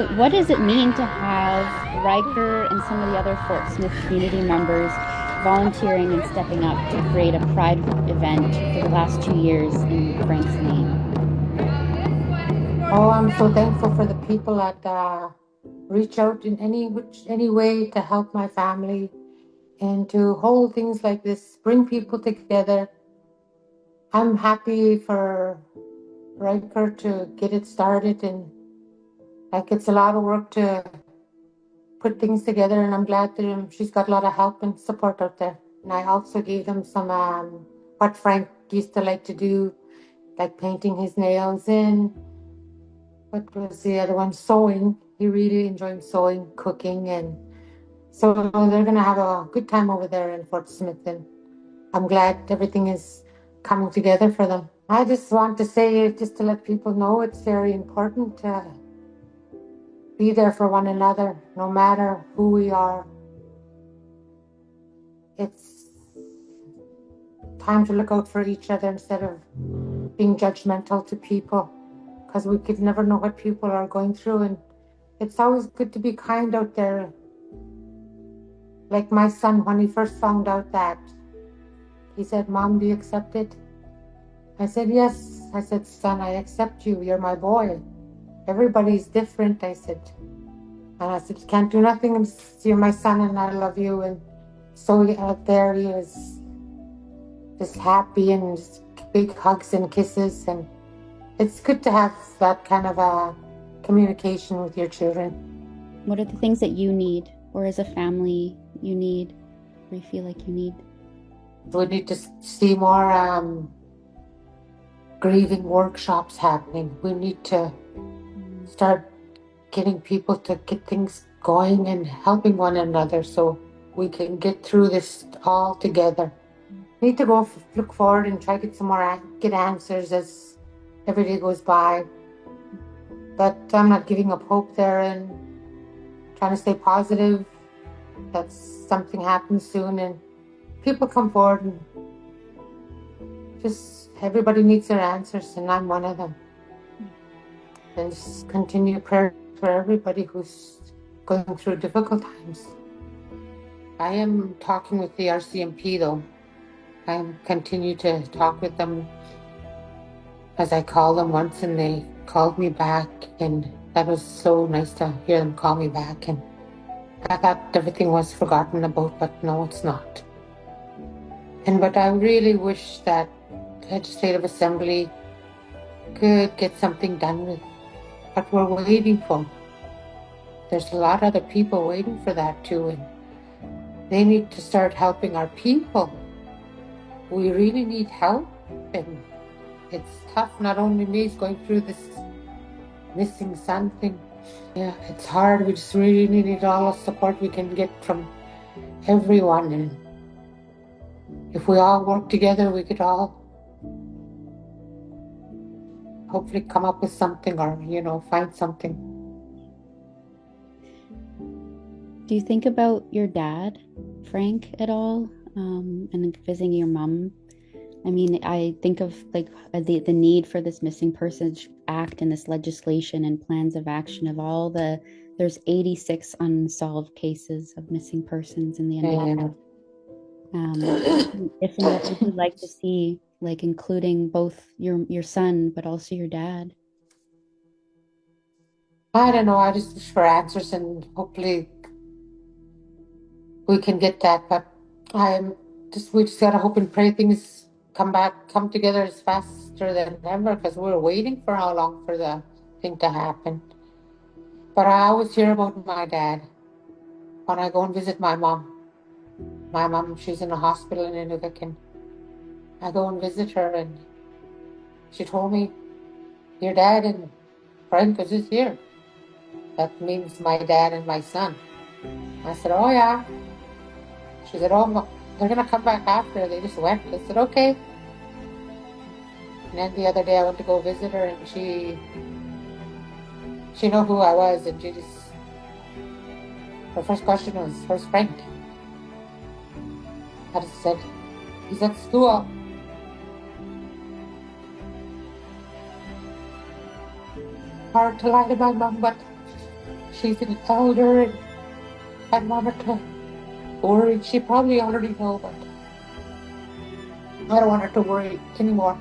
What does it mean to have Riker and some of the other Fort Smith community members volunteering and stepping up to create a pride event for the last 2 years in Frank's name? Oh, I'm so thankful for the people that reach out in any way to help my family and to hold things like this, bring people together. I'm happy for Riker to get it started, and like it's a lot of work to put things together, and I'm glad that she's got a lot of help and support out there. And I also gave him some what Frank used to like to do, like painting his nails in. What was the other one? Sewing. He really enjoyed sewing, cooking, and so they're gonna have a good time over there in Fort Smith. And I'm glad everything is coming together for them. I just want to say, just to let people know, it's very important to be there for one another, no matter who we are. It's time to look out for each other instead of being judgmental to people, because we could never know what people are going through. And it's always good to be kind out there. Like my son, when he first found out that, he said, "Mom, do you accept it?" I said, "Yes." I said, "Son, I accept you. You're my boy. Everybody's different." I said, and I said, "You can't do nothing. You're my son and I love you." And so out there he is just happy and just big hugs and kisses. And it's good to have that kind of a communication with your children. What are the things that you need, or as a family, you need, or you feel like you need? We need to see more grieving workshops happening. We need to start getting people to get things going and helping one another so we can get through this all together. We need to go look forward and try to get some more get answers as every day goes by. But I'm not giving up hope there and trying to stay positive that something happens soon and people come forward, and just everybody needs their answers, and I'm one of them. And just continue prayer for everybody who's going through difficult times. I am talking with the RCMP though. I continue to talk with them as I called them once and they called me back, and that was so nice to hear them call me back. And I thought everything was forgotten about, but no, it's not. But I really wish that Legislative Assembly could get something done with what we're waiting for. There's a lot of other people waiting for that too, and they need to start helping our people. We really need help, and it's tough. Not only me is going through this missing son thing. Yeah, it's hard. We just really need all the support we can get from everyone, and if we all work together, we could all hopefully come up with something, or find something. Do you think about your dad, Frank, at all? And visiting your mom? I mean, I think of like the need for this missing persons act and this legislation and plans of action of all there's 86 unsolved cases of missing persons in the And if and what would you like to see, like including both your son but also your dad? I don't know. I just wish for answers, and hopefully we can get that. But we just gotta hope and pray things come together as faster than ever, because we're waiting for how long for the thing to happen. But I always hear about my dad when I go and visit my mom. My mom, she's in a hospital in Inuvik, and I go and visit her, and she told me, "Your dad and Frank is just here." That means my dad and my son. I said, "Oh yeah." She said, "Oh, they're gonna come back after. They just went." I said, "Okay." And then the other day I went to go visit her, and she knew who I was, and her first question was, "Where's Frank?" I just said, "He's at school." Hard to lie to my mom, but she's an elder and I want her to worry. She probably already know, but I don't want her to worry anymore.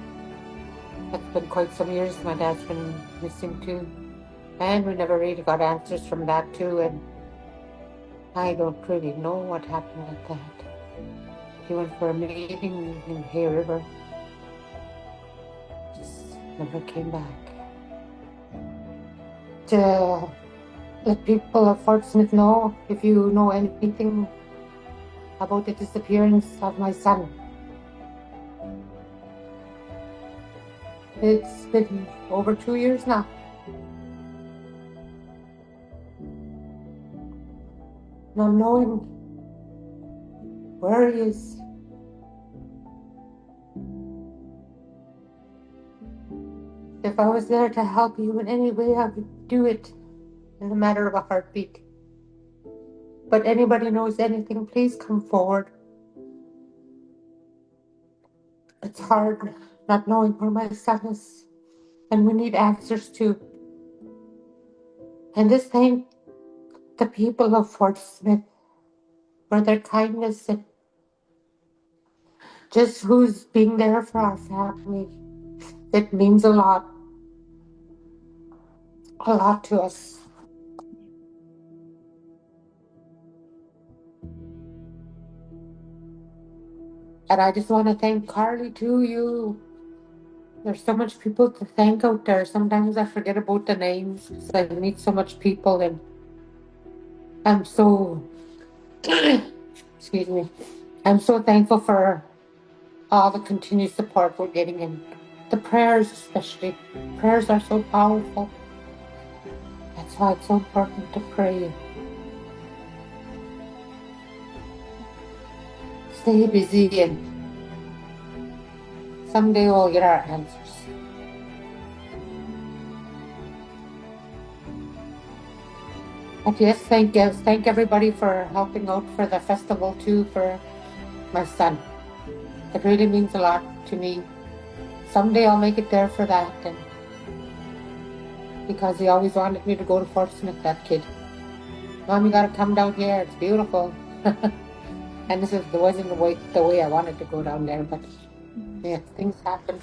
It's been quite some years. My dad's been missing too. And we never really got answers from that too. And I don't really know what happened with that. He went for a meeting in Hay River. Just never came back. To let people of Fort Smith know if you know anything about the disappearance of my son. It's been over 2 years now. Not knowing where he is. If I was there to help you in any way, I would do it in a matter of a heartbeat. But anybody knows anything, please come forward. It's hard not knowing where my son is, and we need answers too. And just thank the people of Fort Smith for their kindness and just who's being there for our family. It means a lot to us. And I just want to thank Karli too. There's so much people to thank out there. Sometimes I forget about the names because I meet so much people, and I'm so excuse me. I'm so thankful for all the continued support we're getting, and the prayers especially. Prayers are so powerful. That's why it's so important to pray. Stay busy, and someday we'll get our answers. But yes, thank everybody for helping out for the festival too for my son. It really means a lot to me. Someday I'll make it there for that, and because he always wanted me to go to Fort Smith, that kid. Mom, you gotta come down here. It's beautiful. And wasn't the way I wanted to go down there, but yeah, things happen.